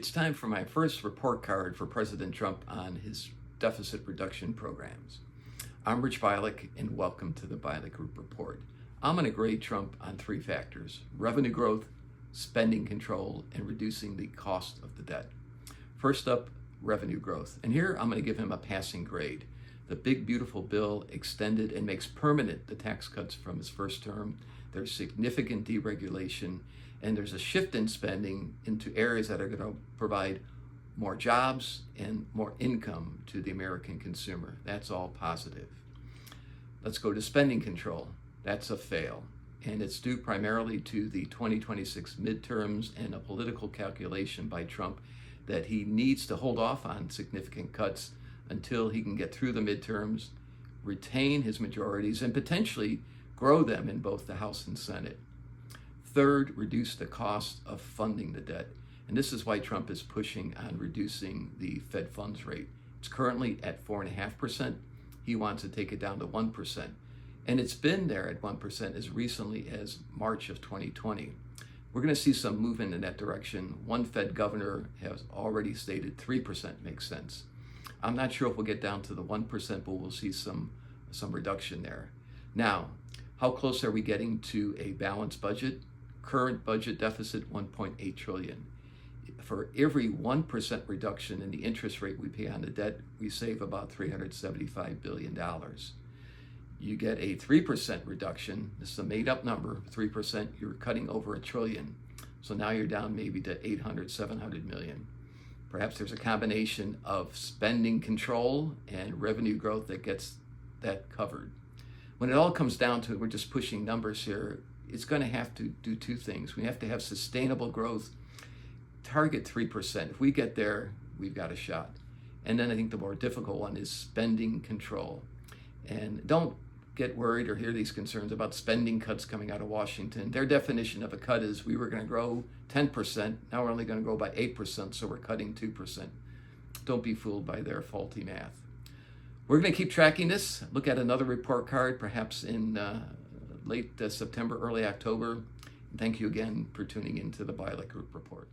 It's time for my first report card for President Trump on his deficit reduction programs. I'm Rich Bialik, and welcome to the Bialik Group Report. I'm going to grade Trump on three factors: revenue growth, spending control, and reducing the cost of the debt. First up, revenue growth. And here I'm going to give him a passing grade. The big, beautiful bill extended and makes permanent the tax cuts from his first term. There's significant deregulation, and there's a shift in spending into areas that are going to provide more jobs and more income to the American consumer. That's all positive. Let's go to spending control. That's a fail, and it's due primarily to the 2026 midterms and a political calculation by Trump that he needs to hold off on significant cuts until he can get through the midterms, retain his majorities, and potentially grow them in both the House and Senate. Third, reduce the cost of funding the debt. And this is why Trump is pushing on reducing the Fed funds rate. It's currently at 4.5%. He wants to take it down to 1%. And it's been there at 1% as recently as March of 2020. We're going to see some movement in that direction. One Fed governor has already stated 3% makes sense. I'm not sure if we'll get down to the 1%, but we'll see some reduction there. Now, how close are we getting to a balanced budget? Current budget deficit, $1.8 trillion. For every 1% reduction in the interest rate we pay on the debt, we save about $375 billion. You get a 3% reduction, this is a made up number, 3%, you're cutting over $1 trillion. So now you're down maybe to 800, 700 million. Perhaps there's a combination of spending control and revenue growth that gets that covered. When it all comes down to it, we're just pushing numbers here. It's going to have to do two things. We have to have sustainable growth, target 3%. If we get there, we've got a shot. And then I think the more difficult one is spending control. And don't get worried or hear these concerns about spending cuts coming out of Washington. Their definition of a cut is we were going to grow 10%, now we're only going to grow by 8%, so we're cutting 2%. Don't be fooled by their faulty math. We're going to keep tracking this, look at another report card, perhaps in late September, early October. Thank you again for tuning into the Bialik Group Report.